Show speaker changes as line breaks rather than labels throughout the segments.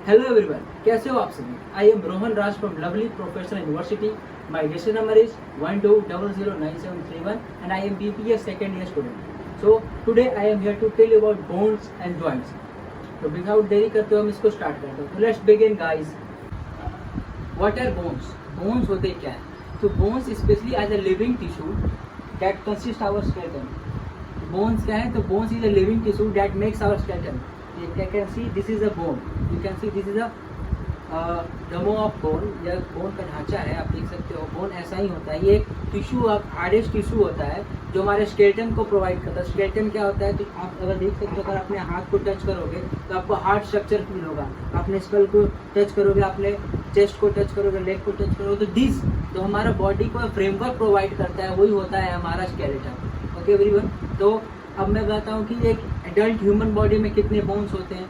Hello everyone, कैसे हो आप सभी। I am Rohan Raj from lovely professional university. My register number is 12009731 and I am BPS second year student. So today I am here to tell you about bones and joints. तो without देरी करते हुए हम इसको start करते हैं। तो let's begin guys. What are bones? Bones होते क्या है? तो bones specially as a living tissue that consist our skeleton. Bones क्या है? तो bones is a living tissue that makes our skeleton. You can see this is a bone. You can see this is a demo of bone. यह bone का ढांचा है, आप देख सकते हो। बोन ऐसा ही होता है, ये एक टिश्यू, हार्डेस्ट टिश्यू होता है जो हमारे स्केलेटन को प्रोवाइड करता है। स्केलेटन क्या होता है? तो आप अगर देख सकते हो, अगर अपने हाथ को टच करोगे तो आपको हार्ड स्ट्रक्चर फील होगा। अपने स्कल को टच करोगे, अपने चेस्ट को टच करोगे, लेग को टच करोगे, तो दिस जो हमारा बॉडी को फ्रेमवर्क प्रोवाइड करता है वही होता है हमारा स्केलेटन। ओके एवरीवन, तो अब मैं बताता हूँ कि एक एडल्ट ह्यूमन बॉडी में कितने बोन्स होते हैं।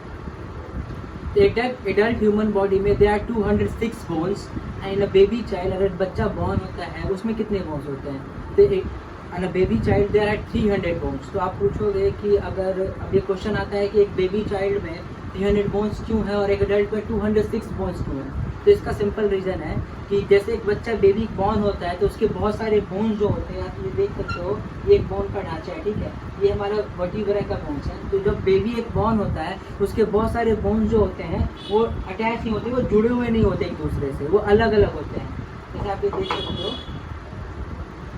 एडल्ट ह्यूमन बॉडी में there are 206 bones and a baby child, अगर बच्चा बॉर्न होता है उसमें कितने बोन्स होते हैं? तो and a baby child there are 300 bones. तो आप पूछोगे कि अगर अब ये क्वेश्चन आता है कि एक बेबी चाइल्ड में 300 बोन्स क्यों है और एक एडल्ट में 206 बोन्स क्यों है? तो इसका सिंपल रीज़न है कि जैसे एक बच्चा बेबी बॉर्न होता है तो उसके बहुत सारे बोन जो होते हैं, आप ये देख सकते हो, ये एक बोन का ढांचा है, ठीक है, ये हमारा वर्टिब्रा का बोन्स है। तो जब बेबी एक बॉर्न होता है उसके बहुत सारे बोन जो होते हैं वो अटैच नहीं होते, वो जुड़े हुए नहीं होते एक दूसरे से, वो अलग अलग होते हैं। जैसे आप ये देख सकते हो,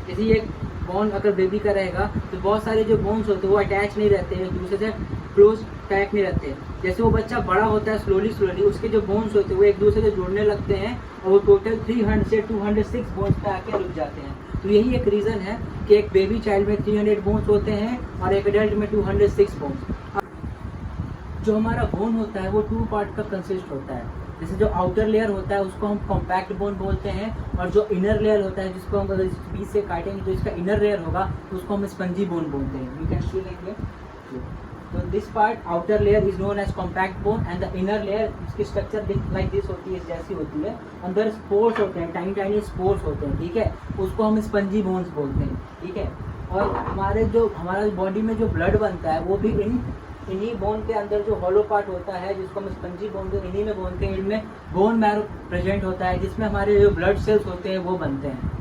जैसे एक बोन अगर बेबी का रहेगा तो बहुत सारे जो बोन्स होते हैं वो अटैच नहीं रहते हैं, एक दूसरे से क्लोज पैक नहीं रहते। जैसे वो बच्चा बड़ा होता है स्लोली उसके जो बोन्स होते हैं वो एक दूसरे से जुड़ने लगते हैं और वो टोटल 300 से 206 बोन्स पे आके रुक जाते हैं। तो यही एक रीज़न है कि एक बेबी चाइल्ड में 300 बोन्स होते हैं और एक एडल्ट में 206 बोन्स। जो हमारा बोन होता है वो 2 पार्ट का कंसिस्ट होता है। जैसे जो आउटर लेयर होता है उसको हम कॉम्पैक्ट बोन बोलते हैं, और जो इनर लेयर होता है जिसको हम अगर बीच से काटेंगे तो इसका इनर लेयर होगा तो उसको हम स्पंजी बोन बोलते हैं। यू कैन सी लाइक तो this part outer layer is known as compact bone and the inner layer, इसकी स्ट्रक्चर लाइक दिस होती है, जैसी होती है। अंदर स्पोर्स होते हैं, टाइनी स्पोर्स होते हैं, ठीक है, उसको हम स्पंजी बोन्स बोलते हैं, ठीक है। और हमारा बॉडी में जो ब्लड बनता है वो भी इन्हीं बोन के अंदर जो हॉलो पार्ट होता है जिसको हम स्पंजी बोन के इन्हीं में बोलते हैं, इनमें बोन मैरो प्रेजेंट होता है जिसमें हमारे जो ब्लड सेल्स होते हैं वो बनते हैं।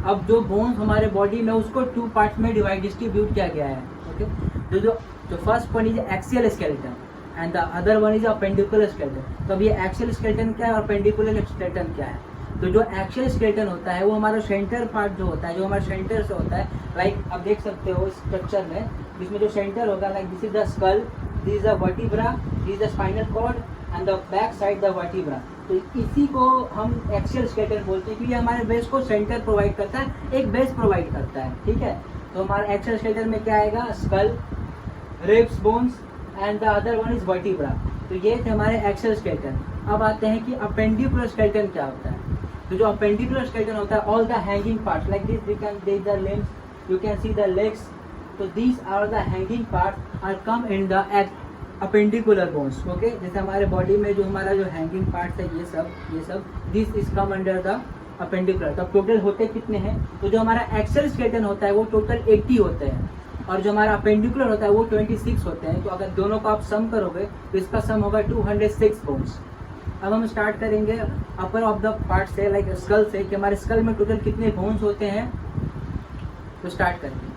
अब जो बोन्स हमारे बॉडी में उसको 2 पार्ट्स में डिस्ट्रीब्यूट किया गया है। ओके, जो first one is axial skeleton and the other one is appendicular skeleton. तो अब ये एक्सियल स्केलेटन क्या है और अपेंडिकुलर स्केलेटन क्या है? तो जो एक्सियल स्केलेटन होता है वो हमारा सेंटर पार्ट जो होता है, जो हमारे सेंटर से होता है, लाइक आप देख सकते हो स्ट्रक्चर में, जिसमें जो सेंटर होगा, like this is the skull, this is the vertebra, this is the spinal cord and the back side the vertebra. तो इसी को हम एक्सियल स्केलेटन बोलते हैं क्योंकि ये हमारे बेस को सेंटर प्रोवाइड करता है, एक बेस प्रोवाइड करता है, ठीक है। तो हमारा एक्सियल स्केलेटन में क्या आएगा? Skull, ribs, bones and the other one is vertebra. तो ये थे हमारे एक्सियल स्केलेटन। अब आते हैं कि अपेंडिकुलर स्केलेटन क्या होता है। तो जो अपेंडिकुलर स्केलेटन होता है, all the hanging parts like this, you can take the limbs, you can see the legs, तो these are the hanging part are come in the appendicular bones. Okay, जैसे हमारे बॉडी में जो हमारा जो hanging parts है, ये सब this is come under the appendicular. तो टोटल होते कितने हैं? तो जो हमारा एक्सियल स्केलेटन होता है वो टोटल 80 होते हैं और जो हमारा अपेंडिकुलर होता है वो 26 होते हैं। तो अगर दोनों को आप सम करोगे तो इसका सम होगा 206 बोन्स। अब हम स्टार्ट करेंगे अपर ऑफ द पार्ट से, लाइक स्कल से, कि हमारे स्कल में टोटल कितने बोन्स होते हैं। तो स्टार्ट करेंगे।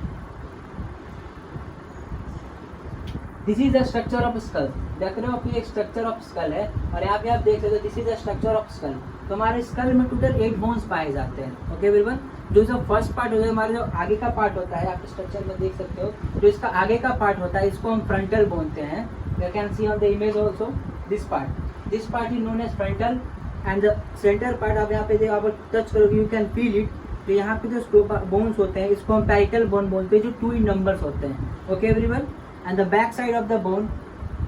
This is the structure of skull. देख रहे हो आप, ये एक स्ट्रक्चर ऑफ स्कल है और यहाँ पे आप देख सकते हो this is the structure of skull. तो हमारे स्कल में टोटल 8 बोन्स पाए जाते हैं। ओके एवरीवन, जो इसका फर्स्ट पार्ट होता है, हमारे जो आगे का पार्ट होता है, आप स्ट्रक्चर में देख सकते हो, जो इसका आगे का पार्ट होता है इसको हम फ्रंटल बोलते हैं। You can see on the image also this part is known as frontal and the center part, आप यहाँ पे आप टच करोगे यू कैन फील इट। तो यहाँ पे जो बोन्स होते हैं इसको हम पैरिटल बोन बोलते हैं, जो 2 इन नंबर्स होते हैं। Okay everyone, and the back side of the bone,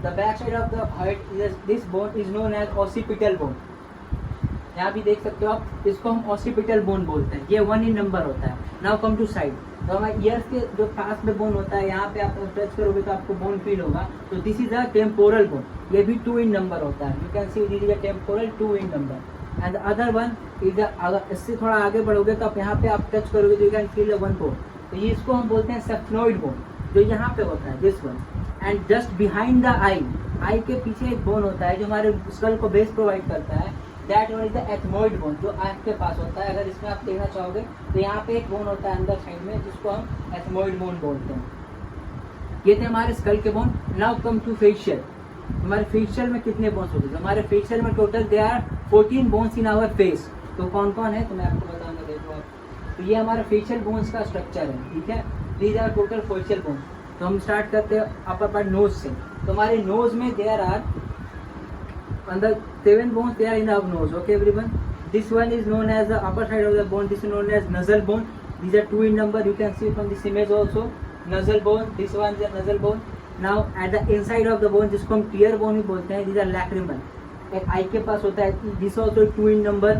the back side of the head, this bone is known as occipital bone. यहाँ भी देख सकते हो आप, इसको हम ऑसिपिटल बोन बोलते हैं, ये 1 इन नंबर होता है। नाउ कम टू साइड, तो हमारे ईयर्स के जो पास में बोन होता है, यहाँ पे आप टच करोगे तो आपको बोन फील होगा। तो this is a temporal bone, ये भी 2 इन नंबर होता है। You can see this is a temporal 2 in number and the other one is अगर इससे थोड़ा आगे बढ़ोगे तो आप यहाँ पे आप टच करोगे तो यू कैन फील 1 बोन। तो ये इसको हम बोलते हैं सेफनोइड बोन, जो यहाँ पे होता है, this one. And just behind the eye, eye के पीछे एक बोन होता है जो हमारे स्कल को बेस प्रोवाइड करता है, that one is the ethmoid bone, जो आँख के पास होता है। अगर इसमें आप देखना चाहोगे तो यहाँ पे एक बोन होता है अंदर साइड में, जिसको हम एथमोइड बोन बोलते हैं। ये थे हमारे स्कल के bone. Now come to facial. हमारे फेशियल में कितने बोन्स होते हैं? हमारे फेशियल में total they are 14 bones in our face. तो कौन कौन है तो मैं आपको बताऊंगा, देखो आप। तो ये हमारा फेशियल बोन्स का स्ट्रक्चर है, ठीक है। These are total facial bones. तो हम स्टार्ट करते हैं अपर पार्ट नोज से। तो हमारे नोज में देयर आर अंदर 7 bones they are in our nose. Okay everyone, this one is known as the upper side of the bone, this is known as nasal bone. These are 2 in number, you can see from this image also. Nasal bone, this one is a nasal bone. Now at the inside of the bone, जिसको हम tear bone भी बोलते हैं, these are lacrimal. एक आई के पास होता है, this also 2 in number.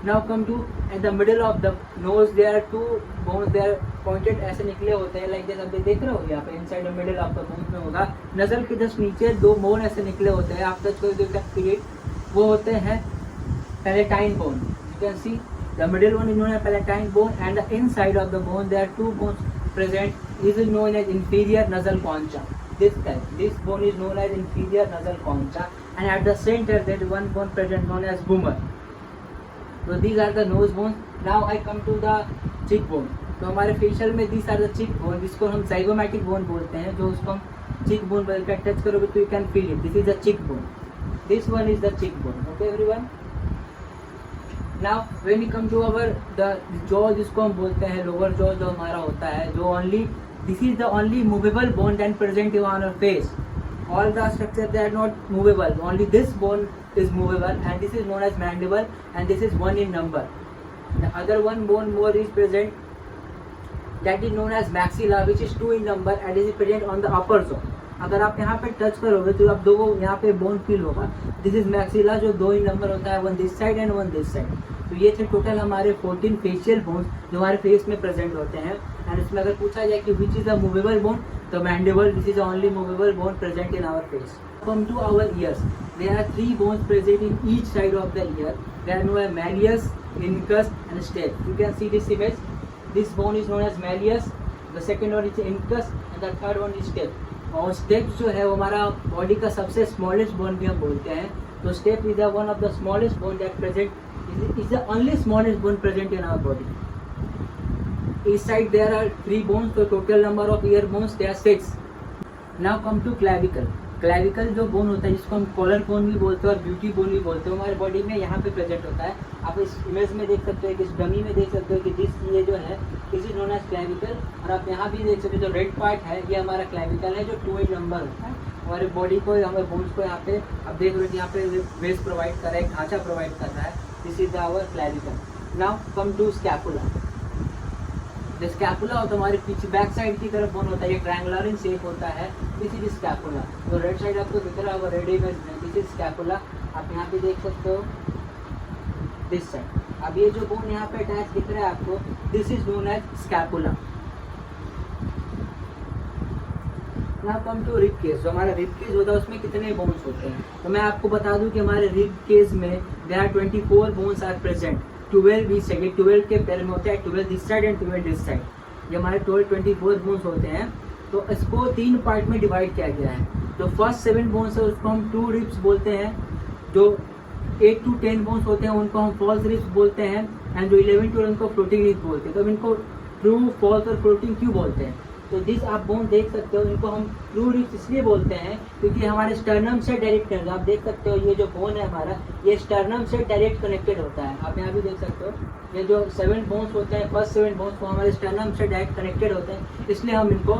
Now come to at the middle of the nose, there are 2 bones, they are pointed, ऐसे निकले होते हैं, like जैसे आप देख रहे हो यहाँ पे inside the middle of the bone में होगा। नजल के जस्ट नीचे 2 बोन ऐसे निकले होते हैं, आप टच करके देख सकते हैं, वो होते हैं palatine bone. You can see the middle one is known as palatine bone, and the inside of the bone there are 2 bones present. This is known as inferior nasal concha. This bone is known as inferior nasal concha, and at the center there is one bone present known as humor. So these are the nose bones. Now I come to the cheek bone. तो हमारे facial में these are the cheek bone, जिसको हम zygomatic bone बोलते हैं, जो उसको हम cheek bone बोलकर टच करोगे तो you can feel it. This is the cheek bone. This one is the cheek bone. Okay everyone. Now when we come to our the jaw, जिसको हम बोलते हैं lower jaw, जो हमारा होता है, जो only this is the only movable bone that present on our face. All the structure they are not movable. Only this bone is movable, and this is known as mandible, and this is 1 in number. The other one bone more is present, that is known as maxilla, which is 2 in number, and is present on the upper jaw. अगर आप यहाँ पे touch करोगे तो आप 2 यहाँ पे bone feel होगा। दिस इज मैक्सिला, जो 2 इन नंबर होता है, 1 this side and 1 this side. तो ये थे टोटल हमारे 14 फेशियल बोन्स जो हमारे फेस में प्रेजेंट होते हैं। एंड इसमें अगर पूछा जाए कि which is a movable bone, तो mandible, this is only movable bone present in our face. Come to our ears, there are 3 bones present in each side of the ear, they are known as malleus, incus and stapes. You can see this image, this bone is known as malleus, the second one is incus and the third one is stapes. और stapes जो है वो हमारा body का सबसे smallest bone भी हम बोलते हैं। तो step is one of the smallest bone that present is the only smallest bone present in our body. इस साइड देयर आर 3 बोन्स, तो total number of ear bones there 6। Now come to clavicle. Clavicle जो bone होता है, जिसको हम collar bone भी बोलते हैं और ब्यूटी बोन भी बोलते हैं, हमारे बॉडी में यहाँ पे प्रेजेंट होता है। आप इस इमेज में देख सकते हो कि इस डमी में देख सकते हो कि दिस ये जो है this is known as clavicle. और आप यहाँ भी देख सकते हो जो रेड पार्ट है ये हमारा क्लैविकल है, जो 2 इन नंबर होता है। हमारे बॉडी को, हमारे बोन्स को यहाँ पे आप देख रहे हो कि यहाँ पे बेस प्रोवाइड कर रहा है, ढांचा प्रोवाइड कर रहा है। This is our clavicle. Now come to scapula. The scapula होता है हमारे पीछे बैक साइड की तरफ बोन होता है, ये ट्रायंगुलर इन शेप होता है। This is scapula. तो रेड साइड आपको दिख रहा होगा, रेड इमेज में, दिस इज स्कैपुला। आप यहाँ पे देख सकते हो दिस साइड। अब ये जो बोन यहाँ पे अटैच दिख रहा है आपको, this is known as scapula. Now come to rib cage. जो हमारा रिब केस होता है उसमें कितने बोन्स होते हैं, तो मैं आपको बता दूं कि हमारे रिब केस में there are 24 bones are present. 12 इस साइड, 12 के पैर में होता है, 12 this side and 12 this side. ये हमारे टोटल 24 बोन्स होते हैं। तो इसको 3 पार्ट में डिवाइड किया गया है। जो फर्स्ट 7 बोन्स है उसको हम ट्रू रिब्स बोलते हैं, जो 8 to 10 बोन्स होते हैं उनको हम फॉल्स रिब्स बोलते हैं, एंड जो 11 to 12 उनको फ्लोटिंग रिब्स बोलते हैं। तो इनको ट्रू, फॉल्स और फ्लोटिंग क्यों बोलते हैं, तो दिस आप बोन देख सकते हो, इनको हम ट्रू रिब्स इसलिए बोलते हैं क्योंकि हमारे स्टर्नम से डायरेक्ट कनेक्ट, आप देख सकते हो ये जो बोन है हमारा, ये स्टर्नम से डायरेक्ट कनेक्टेड होता है। आप यहाँ भी देख सकते हो ये जो 7 बोन्स होते हैं, फर्स्ट 7 बोन्स वो हमारे स्टर्नम से डायरेक्ट कनेक्टेड होते हैं, इसलिए हम इनको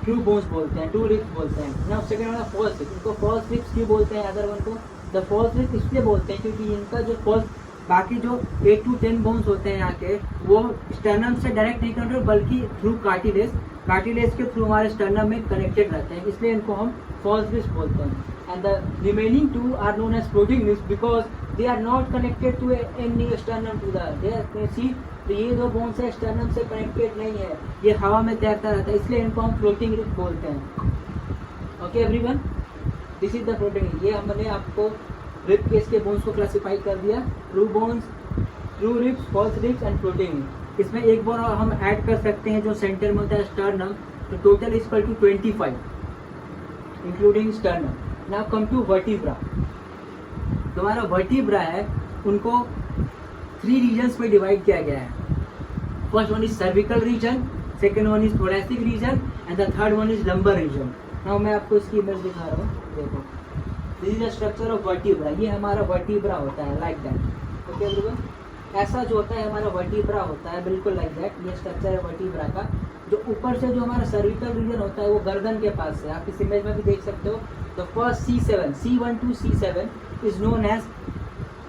ट्रू बोन्स बोलते हैं, ट्रू रिब्स बोलते हैं। ना सेकंड वाला फॉल्स रिब्स, इनको फॉल्स रिब्स क्यों बोलते हैं अदर वन को, द फॉल्स रिब्स इसलिए बोलते हैं क्योंकि इनका जो फॉल्स, बाकी जो 8 to 10 बोन्स होते हैं यहाँ के, वो स्टर्नम से डायरेक्ट नहीं कनेक्टेड बल्कि थ्रू कार्टिलेज के थ्रू हमारे स्टर्नम में कनेक्टेड रहते हैं, इसलिए इनको हम फॉल्स रिब्स बोलते हैं। And the remaining 2 are known as floating ribs because they are not connected to any sternum to the सी। तो ये जो बोन्स है स्टर्नम से कनेक्टेड नहीं है, ये हवा में तैरता रहता है, इसलिए इनको हम फ्लोटिंग रिब्स बोलते हैं। Okay everyone, this is the floating. ये हमने आपको रिब केस के बोन्स को क्लासिफाई कर दिया, true bones, true ribs, false ribs and floating. इसमें एक बोन और हम ऐड कर सकते हैं जो सेंटर में होता है स्टर्नम। तो total is equal to 25 including sternum. Now come to vertebra. जो हमारा वर्टिब्रा है उनको 3 रीजन्स में डिवाइड किया गया है। First one is cervical region, second one is thoracic region and the third one is lumbar region. Now मैं आपको इसकी इमेज दिखा रहा हूँ, देखो this is the structure of vertebra. ये हमारा वर्टिब्रा होता है लाइक दैट। ओके एवरीवन, ऐसा जो होता है हमारा वर्टिब्रा होता है बिल्कुल लाइक दैट। ये स्ट्रक्चर है वर्टिब्रा का। जो ऊपर से जो हमारा सर्विकल रीजन होता है वो गर्दन के पास से, आप इस इमेज में भी देख सकते हो। The first C1 to C7 is known as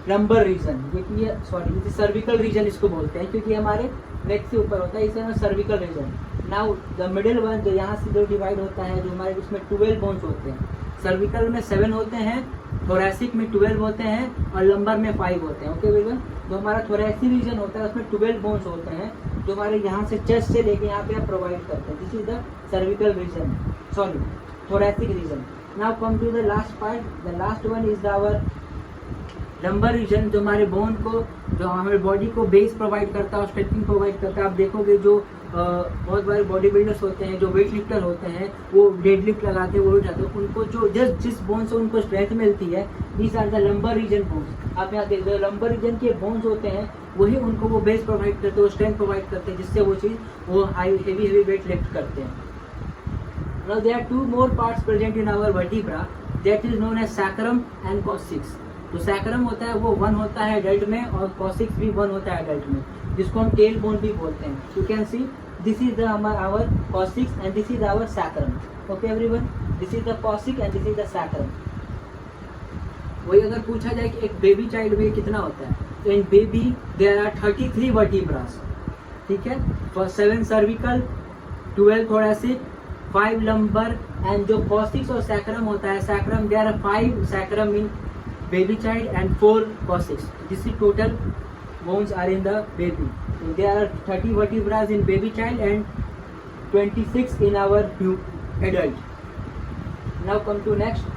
lumbar region, क्योंकि ये सॉरी सर्विकल रीजन इसको बोलते हैं, क्योंकि हमारे नेक से ऊपर होता है, इसे cervical region. Now the middle one जो यहाँ से जो डिवाइड होता है, जो हमारे उसमें 12 बोन्स होते हैं। सर्विकल में 7 होते हैं, थोरेसिक में 12 होते हैं और लंबर में 5 होते हैं। ओके एवरीवन, जो हमारा थोरेसिक रीजन होता है उसमें 12 बोन्स होते हैं, जो हमारे यहाँ से चेस्ट से लेके यहाँ पे आप प्रोवाइड करते हैं। This is the cervical region, sorry thoracic region. Now come to the last part, the last one is our lumbar region, जो हमारे बोन को, जो हमारे बॉडी को बेस प्रोवाइड करता है और स्ट्रेचिंग प्रोवाइड करता है। आप देखोगे जो बहुत बड़े बॉडी बिल्डर्स होते हैं, जो वेट लिफ्टर होते हैं, वो डेड लिफ्ट लगाते हैं, वो उठाते हैं, उनको जो जिस बोन से उनको स्ट्रेंथ मिलती है, these are the lumbar region bones. आप यहाँ देखते हो लंबर रीजन के बोन्स होते हैं, वही उनको वो बेस प्रोवाइड करते हैं, वो स्ट्रेंथ प्रोवाइड करते हैं, जिससे वो चीज़ वो हेवी वेट लिफ्ट करते हैं। Now there are 2 more parts present in our vertebra, that is known as sacrum and coccyx। तो सैक्रम होता है वो 1 होता है एडल्ट में और कॉसिक्स भी 1 होता है एडल्ट में, जिसको हम टेल बोन भी बोलते हैं। You can see this is the our coccyx and this is our sacrum. Okay everyone, this is the coccyx and this is the sacrum. वही अगर पूछा जाए कि एक बेबी चाइल्ड में कितना होता है, तो in baby there are 33 vertebras. ठीक है, for 7 cervical, 12 thoracic, 5 lumbar and जो कॉसिक्स और सैक्रम होता है, sacrum there are 5 sacrum in baby child and 4 coccyx. This is total bones are in the baby. So there are 30 vertebrae in baby child and 26 in our adult. Now come to next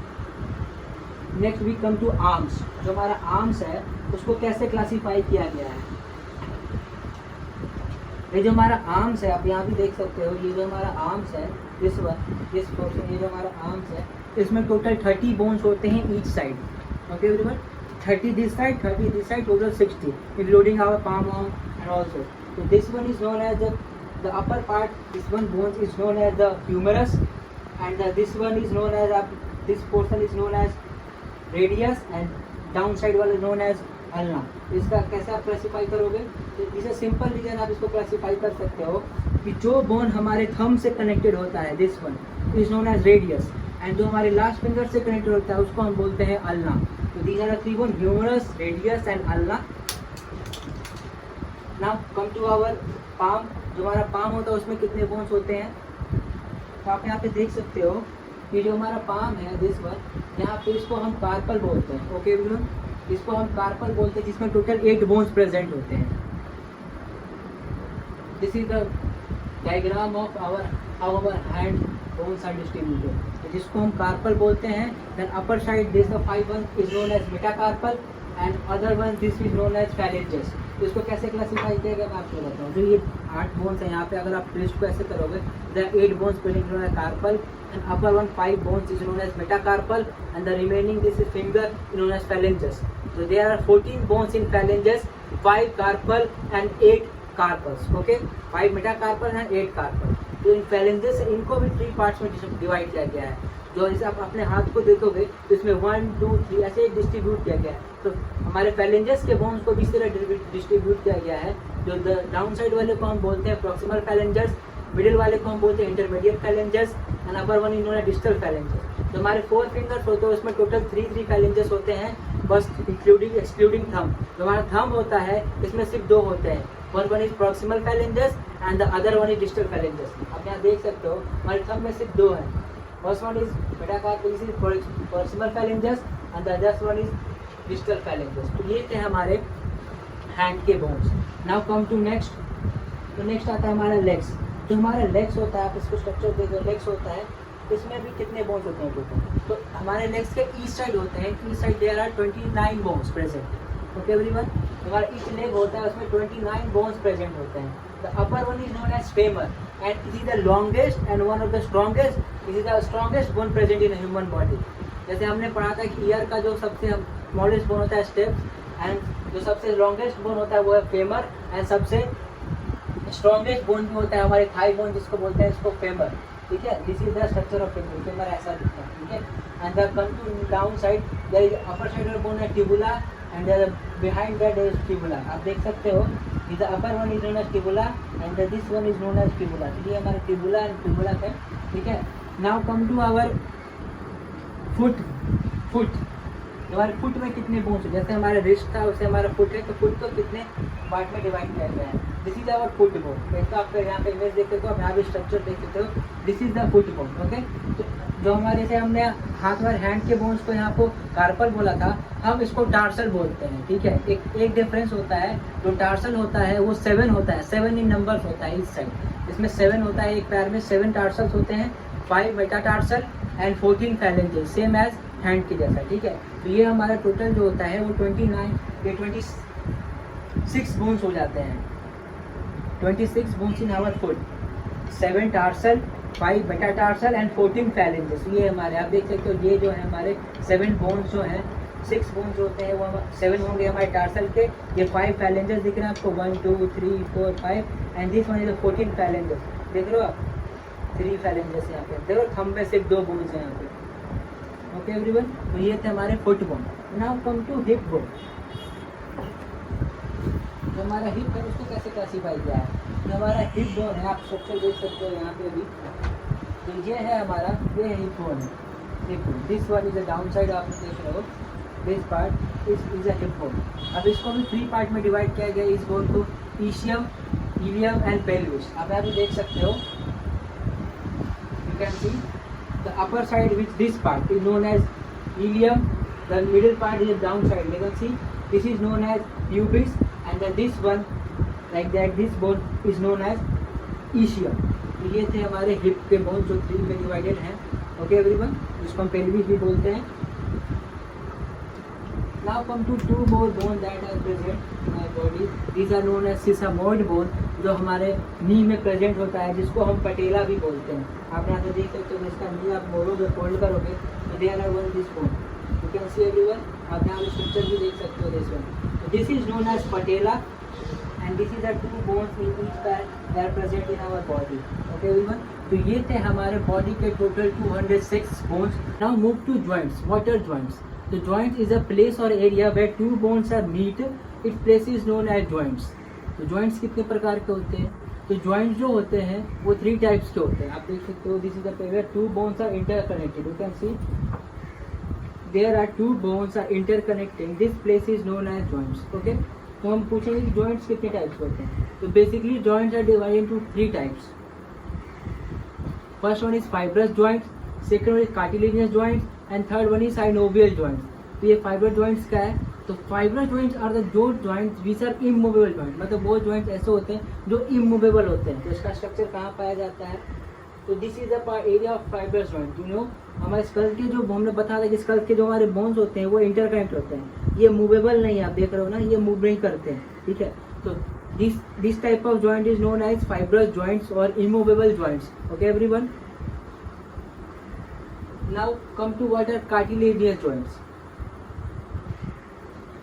we come to arms. जो हमारा arms है उसको कैसे classify किया गया है। ये जो हमारा आर्म्स है, आप यहाँ भी देख सकते हो, ये जो हमारा आर्म्स है, दिस पोर्शन, ये जो हमारा आर्म्स है, इसमें टोटल 30 बोन्स होते हैं each side. Okay everyone, 30 this side, 30 this side, total 60, including our palm and also. So this one is known as the upper part. This one bones is known as the humerus, and this one is known as this portion is known as radius, and downside one is known as ulna. इसका कैसे आप classify करोगे? तो इसे simple reason आप इसको classify कर सकते हो कि जो बोन हमारे थंब से कनेक्टेड होता है, this one is known as radius, and जो हमारे लास्ट फिंगर से कनेक्टेड होता है उसको हम बोलते हैं अल्ना। तो these are the 3 bones, humerus, radius and ulna. Now come to our palm। जो हमारा palm होता है उसमें कितने बोन्स होते हैं, तो आप यहाँ पे देख सकते हो कि जो हमारा palm है, दिस वन, यहाँ पे इसको हम कार्पल बोलते हैं। ओके एवरीवन, इसको हम कार्पल बोलते हैं, जिसमें टोटल 8 बोन्स प्रेजेंट होते हैं। This is the diagram of how our hand bones are distributed, जिसको हम कार्पल बोलते हैं। Then upper side this the 5 one is known as metacarpal and other one this is known as phalanges. तो इसको कैसे classify किया गया मैं आपको बताऊँ। जो ये 8 बोन्स हैं यहाँ पे, अगर आप लिस्ट को ऐसे करोगे, there are 8 bones present known as carpal and upper one 5 bones is known as metacarpal and the remaining this is finger known as phalanges. So there are 14 bones in phalanges, 5 carpal and 8 carpals. Okay, 5 metacarpal and 8 carpal. तो इन phalanges इनको भी 3 parts में divide किया गया है। जो जैसे आप अपने हाथ को देखोगे तो इसमें 1, 2, 3 ऐसे डिस्ट्रीब्यूट किया गया है। तो हमारे phalanges के बोन्स को भी इस तरह डिस्ट्रीब्यूट किया गया है। जो डाउन साइड वाले को हम बोलते हैं प्रॉक्सिमल phalanges, मिडिल वाले को हम बोलते हैं intermediate phalanges and upper one is known as distal phalanges। तो हमारे 4 फिंगर्स होते हैं उसमें टोटल 3 phalanges होते हैं, बस इंक्लूडिंग एक्सक्लूडिंग थंब। जो हमारा थंब होता है इसमें सिर्फ 2 होते हैं, one is proximal phalanges and the other one is distal phalanges। आप यहाँ देख सकते हो हमारे थंब में सिर्फ 2 हैं, first one is metacarpal, this is proximal phalanges and the other one is distal phalanges। तो ये थे हमारे हैंड के bones. Now come to next. तो नेक्स्ट आता है हमारा लेग्स। जो हमारा लेग्स होता है, आप इसको स्ट्रक्चर देखो, लेग्स होता है, इसमें भी कितने बोन्स होते हैं टोटल। तो हमारे लेग्स के ईस्ट साइड होते हैं, east side there are 29 bones present. Okay everyone, हमारा ईच लेग होता है उसमें 29 बोन्स प्रेजेंट होते हैं। The upper one is known as femur and it is the longest and one of the strongest, it is the strongest bone present in human body. जैसे हमने पढ़ा था कि ईयर का जो सबसे स्मॉलेस्ट बोन होता है स्टेप्स, एंड जो सबसे लॉन्गेस्ट बोन होता है वो है फेमर, एंड सबसे स्ट्रॉन्गेस्ट बोन भी होता है हमारे थाई बोन जिसको बोलते हैं इसको फेमर, ठीक है। This is the structure of femur, femur ऐसा दिखता है, ठीक है। And the come to down side there is upper side of bone है tibia, and there behind that is tibia, आप देख सकते हो। Is the upper one is known as tibia and this one is known as tibia, तो ये हमारा tibia and tibia है, ठीक है। Now come to our foot हमारे फुट में कितने बोन्स है, जैसे हमारा रिस्ट था वैसे हमारा फुट है, तो फुट को कितने पार्ट में डिवाइड किया गया है। This is our foot bone, एक तो आप यहाँ पे इमेज देख सकते हो, आप यहाँ पे स्ट्रक्चर देख सकते हो, this is the foot bone, okay. तो जो हमारे से हमने हाथ और हैंड के बोन्स को यहाँ को कार्पल बोला था, हम इसको टार्सल बोलते हैं, ठीक है। एक डिफरेंस होता है, जो टार्सल होता है वो 7 होता है, 7 इन नंबर्स होता है इस साइड, इसमें 7 होता है, एक पैर में 7 टार्सल्स होते हैं, 5 metatarsal and 14 phalanges, same as hand के जैसा, ठीक है। तो ये हमारा टोटल जो होता है वो 26 बोन्स हो जाते हैं, 26 bones in our foot, 7 tarsal, 5 metatarsal and 14 phalanges. ये हमारे आप देख सकते हो, ये जो है हमारे 7 बोन्स जो हैं, 6 बोन्स होते हैं वो 7 होंगे हमारे टार्सल के, ये 5 फैलेंजेस दिख रहे हैं आपको, 1 2 3 4 5, and this one is 14 phalanges, देख रहे हो आप, 3 फैलेंजेस यहाँ पे, देखो थंब में सिर्फ 2 बोन्स हैं यहाँ पे, ओके एवरीवन। तो ये थे हमारे foot bone. Now come to hip bone. जो हमारा हिप है उसको कैसे क्लासीफाई किया है, जो हमारा हिप बोन है आप स्ट्रक्चर देख सकते हो यहाँ पे अभी, तो ये है हमारा, ये हिप बोन है, hip bone, this one is a down side, आप देख रहे हो, this part is a hip bone. अब इसको भी 3 पार्ट में डिवाइड किया गया इस बोन को, ईशियम, इलियम एंड पेल्विस, आप यहाँ पे देख सकते हो, you can C the upper side which this part is known as ilium, the middle part is the down side, you can see this is known as pubis, and then this one like that, this bone is known as ischium। तो ये थे हमारे hip के bone जो 3 में divided हैं, okay everyone, जिसको हम पेल्विस भी बोलते हैं। Now come to 2 more bones that are present in our body. These are known as sesamoid bone, जो हमारे नी में प्रेजेंट होता है, जिसको हम पटेला भी बोलते हैं। आप यहाँ पे देख सकते हो, इसका नी आप मोड़ोगे, फोल्ड करोगे तो there are one this bone, you can see everyone, आप यहाँ पे स्ट्रक्चर भी देख सकते हो, this one, this is known as patella, and this is the 2 bones in each पैर they are present in our body, okay everyone. तो ये थे हमारे बॉडी के total 206 bones. Now move to joints. What are joints? The joint is a place or area where 2 bones are meet. Its place is known as joints. तो joints कितने प्रकार के होते हैं? तो joints जो होते हैं वो 3 टाइप्स के होते हैं, आप देख सकते हो, this is the place where 2 bones are interconnected. You can see there are 2 bones are interconnecting. This place is known as joints. Okay? तो हम पूछेंगे कि joints कितने टाइप्स के होते हैं। तो basically joints are divided into 3 types. First one is fibrous joints, second one is cartilaginous joints, and third one is synovial joints. तो ये फाइबर जॉइंट्स क्या है? तो फाइबर जॉइंट्स आर द जो joints which are immovable joint, मतलब वो joints ऐसे होते हैं जो इमूवेबल होते हैं। तो इसका स्ट्रक्चर कहाँ पाया जाता है? तो this is the area of fibrous joint. You know, हमारे स्कल के जो हमने बताया था कि स्कल के जो हमारे बोन्स होते हैं वो इंटरकनेक्ट होते हैं, ये मूवेबल नहीं है, आप देख रहे हो ना, ये मूव नहीं करते हैं, ठीक है। तो this type of joint is known as fibrous joints और immovable joints, okay everyone. Now come to what are cartilaginous joints.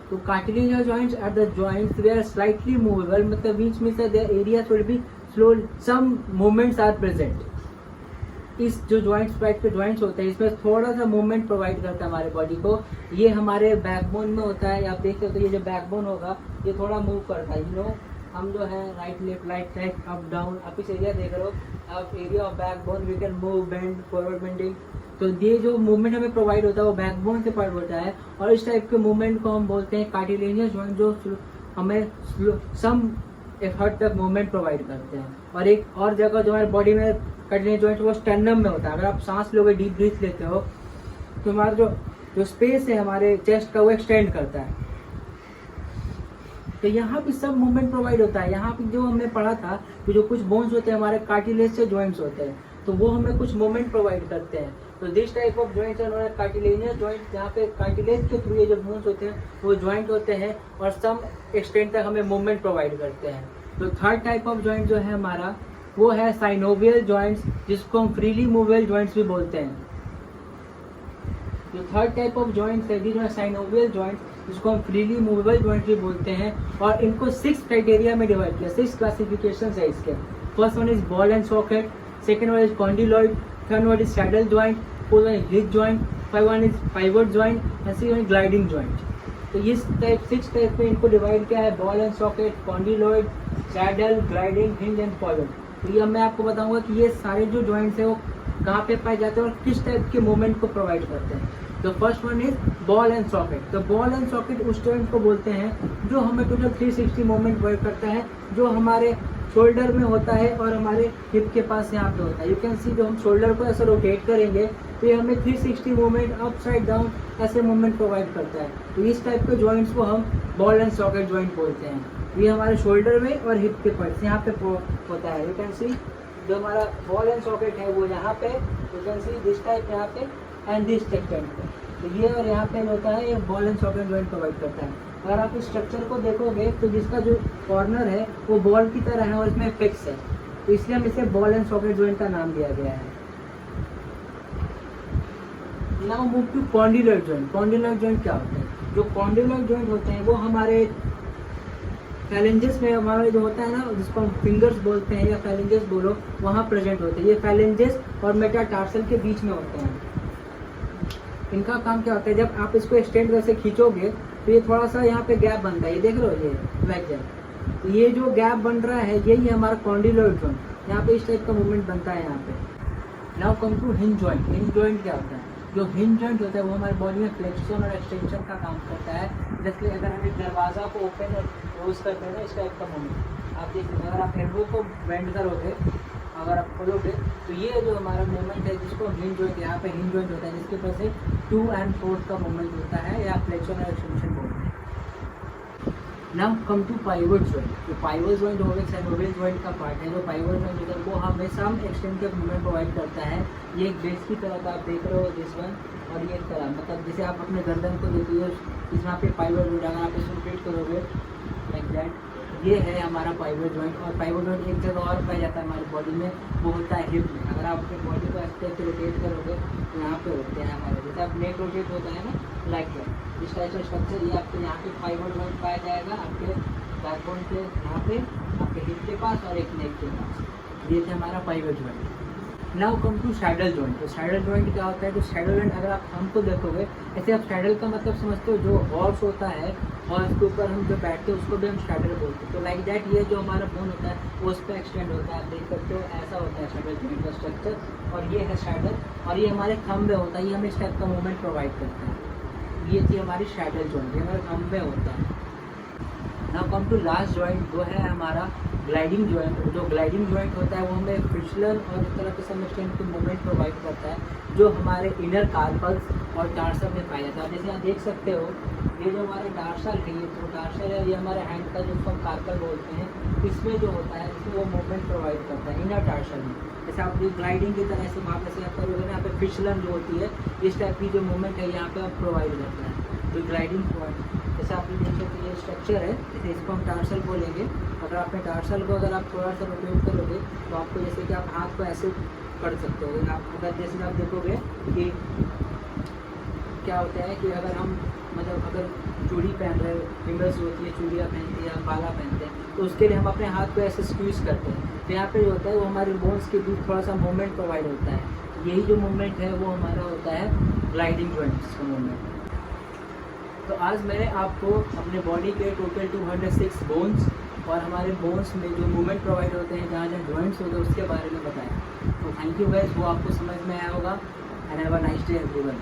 So cartilaginous joints are the joints they are slightly movable, मतलब which means that their areas will be slow, some movements are present. इस जो joints PAT पे joints होते हैं इसमें थोड़ा सा movement provide करता है हमारे बॉडी को। ये हमारे बैकबोन में होता है, आप देख सकते हो, ये जो बैकबोन होगा ये थोड़ा मूव करता है, यू नो, हम जो है right left right right up down, आप इस एरिया देख रहे हो, आप area of backbone we can move, bend, forward bending. तो ये जो मूवमेंट हमें प्रोवाइड होता है वो बैकबोन से पार्ट होता है, और इस टाइप के मूवमेंट को हम बोलते हैं कार्टिलेजियस जॉइंट, जो हमें सम एफर्ट तक मूवमेंट प्रोवाइड करते हैं। और एक और जगह जो हमारे बॉडी में कार्टिलेजियस जॉइंट वो स्टर्नम में होता है। अगर आप सांस लोगे, डीप ब्रीथ लेते हो, तो हमारा जो स्पेस है हमारे चेस्ट का वो एक्सटेंड करता है। तो यहाँ पे सब मूवमेंट प्रोवाइड होता है। यहाँ पे जो हमने पढ़ा था कि जो कुछ बोन्स होते हैं हमारे कार्टिलेज से जॉइंट्स होते हैं, तो वो हमें कुछ मूवमेंट प्रोवाइड करते हैं। तो दिस टाइप ऑफ जॉइंट्स है कार्टिलेजियस जॉइंट, जहाँ पे कार्टिलेज के थ्रू ये जो बोन्स होते हैं वो जॉइंट होते हैं और सम एक्सटेंट तक हमें मूवमेंट प्रोवाइड करते हैं। तो थर्ड टाइप ऑफ जॉइंट जो है हमारा वो है साइनोवियल जॉइंट्स, जिसको हम फ्रीली मूवेबल जॉइंट्स भी बोलते हैं। जो थर्ड टाइप ऑफ जॉइंट्स है, जो साइनोवियल जॉइंट्स, जिसको हम फ्रीली मूवेबल जॉइंट भी बोलते हैं, और इनको 6 क्राइटेरिया में डिवाइड किया, 6 क्लासिफिकेशन है इसके। First one is ball and socket, second one is condyloid, third one is saddle joint, fourth one is hip joint, five one is pivot joint, and six one is gliding joint. तो ये 6 type में इनको divide किया है, ball and socket, condyloid, saddle, gliding, hinge and pivot. तो ये मैं आपको बताऊंगा कि ये सारे जो जॉइंट्स है वो कहाँ पे पाए जाते हैं और किस टाइप के मूवमेंट को प्रोवाइड करते हैं। तो first one is ball and socket. तो बॉल एंड सॉकेट उस जॉइंट को बोलते हैं जो हमें टोटल 360 मूवमेंट वर्क करता है, जो हमारे शोल्डर में होता है और हमारे हिप के पास यहाँ पे होता है। यू कैन सी, जो हम शोल्डर को ऐसे रोटेट करेंगे तो ये हमें 360 मूवमेंट अप साइड डाउन ऐसे मूवमेंट प्रोवाइड करता है। तो इस टाइप के जॉइंट्स को हम बॉल एंड सॉकेट जॉइंट बोलते हैं। ये हमारे शोल्डर में और हिप के पास यहाँ पे होता है। यू कैन सी, जो हमारा बॉल एंड सॉकेट है वो यहाँ पे, you can see this type यहाँ पे एंड दिस एक्सटेंट पे। तो ये और यहाँ पे होता है, ये ball and socket joint provide करता है। अगर आप इस स्ट्रक्चर को देखोगे तो जिसका जो कॉर्नर है वो बॉल की तरह है और इसमें फिक्स है, तो इसलिए हम इसे बॉल एंड सॉकेट जॉइंट का नाम दिया गया है। Now move to condyloid joint. Condyloid joint क्या होता है? जो कॉन्डिलॉइड जॉइंट होते हैं वो हमारे फैलेंजेस में, हमारे जो होता है ना, जिसको हम फिंगर्स बोलते हैं या फैलेंजेस बोलो, वहाँ प्रेजेंट होते हैं। ये फैलेंजेस और मेटाटार्सल के बीच में होते हैं। इनका काम क्या होता है, जब आप इसको एक्सटेंड वैसे खींचोगे तो ये थोड़ा सा यहाँ पे गैप बनता है, ये देख रहे हो, ये ब्लैक गैप। तो ये जो गैप बन रहा है यही हमारा कॉन्डिलॉइड जॉइंट। यहाँ पे इस टाइप का मूवमेंट बनता है यहाँ पे। Now come to hinge joint. Hinge joint क्या होता है? जो हिंज जॉइंट होता है वो हमारी बॉडी में फ्लेक्शन और एक्सटेंशन का काम करता है। जैसे अगर हम एक दरवाजा को ओपन और क्लोज करते हैं ना, इस टाइप का मूवमेंट आप देखिए। अगर आप एल्बो को बेंड करोगे, अगर आप खोलोगे, तो ये जो हमारा मूवमेंट है जिसको हिंज जॉइंट, यहाँ पे हिंज जॉइंट होता है, जिसके ऊपर से 2 और 4 का मूवमेंट होता है, या फ्लेक्शन और एक्सटेंशन बोलते हैं। Now come to pivot joint. तो पाइवट जॉइंट हो गया साइनोवियल जॉइंट का पार्ट है। जो पाइवट जॉइंट होता है वो हमेशा हम एक्सटेंसिव मूवमेंट प्रोवाइड करता है। ये एक बेस की तरह का आप देख रहे हो, दिस वन, और ये एक तरह, मतलब जैसे आप अपने गर्दन को देखिए, इस यहाँ पे पाइवट जॉइंट, अगर आप इसको रोटेट करोगे लाइक दैट, ये है हमारा पाइवट जॉइंट। और पाइवट जॉइंट एक जगह और पाया जाता है हमारी बॉडी में, वो होता है हिप में। अगर आप अपनी बॉडी को ऐसे रोटेट करोगे तो यहाँ पे होते हैं हमारे, जैसे आप नेक रोटेट होता है ना, लाइक दैट। इस टाइप का स्ट्रक्चर ये आपके यहाँ पे पाइवट जॉइंट पाया जाएगा, आपके बैकबोन के यहाँ पे, आपके हिप के पास और एक नेक के पास। ये थे हमारा pivot joint. Now come to saddle joint. तो सैडल जॉइंट क्या होता है? तो सैडल जॉइंट अगर आप हमको देखोगे, ऐसे आप सैडल का मतलब समझते हो, जो हॉर्स होता है और उसके ऊपर हम जो बैठते हैं उसको भी हम सैडल बोलते हैं। तो लाइक दैट ये जो हमारा बोन होता है वो उस पर एक्सटेंड होता है, आप देख सकते हो, ऐसा होता है सैडल जॉइंट का स्ट्रक्चर। और ये है सैडल, और ये हमारे थंब में होता है, ये हमें इस टाइप का मूवमेंट प्रोवाइड करता है। ये थी हमारी सैडल जॉइंट, ये हमारे थंब में होता है। Now come to last joint, वो है हमारा ग्लाइडिंग जॉइंट। जो ग्लाइडिंग जॉइंट होता है वो हमें फिसलन और इस तरह के सम एक्सटेंट के मूवमेंट प्रोवाइड करता है, जो हमारे इनर कार्पल्स और टार्सल में पाया जाता है। जैसे आप देख सकते हो, ये जो हमारे टार्सल है, ये जो टार्सल है, ये हमारे हैंड का जिसको हम कार्पल बोलते हैं, इसमें जो होता है इसमें वो मूवमेंट प्रोवाइड करता है इनर टार्सल में। जैसे आप जो ग्लाइडिंग की तरह से वहाँ पे से आप करोगे ना, यहाँ पे फिसलन जो होती है, इस टाइप की जो मूवमेंट है यहाँ पे आप प्रोवाइड करता है। तो ग्लाइडिंग पॉइंट, जैसे आप ये देख सकते, ये स्ट्रक्चर है, जैसे इसको हम टार्सल बोलेंगे। अगर आपने टार्सल को अगर आप थोड़ा सा रोटेट करोगे तो आपको, जैसे कि आप हाथ को ऐसे कर सकते हो। आप अगर जैसे आप देखोगे कि क्या होता है कि अगर हम, मतलब अगर चूड़ी पहन रहे, फिंगर्स होती है, चूड़ियाँ पहनते हैं या बाला पहनते हैं, तो उसके लिए हम अपने हाथ को ऐसे स्क्वीज करते हैं। तो यहाँ पे जो होता है वो हमारे बोन्स के बीच थोड़ा सा मूवमेंट प्रोवाइड होता है। यही जो मूवमेंट है वो हमारा होता है ग्लाइडिंग जॉइंट्स का मूवमेंट। तो आज मैंने आपको अपने बॉडी के टोटल 206 बोन्स और हमारे बोन्स में जो मूवमेंट प्रोवाइड होते हैं, जहाँ जहाँ जॉइंट्स होते हैं, उसके बारे में बताया। तो थैंक यू गाइस, वो आपको समझ में आया होगा। And have a nice day everyone.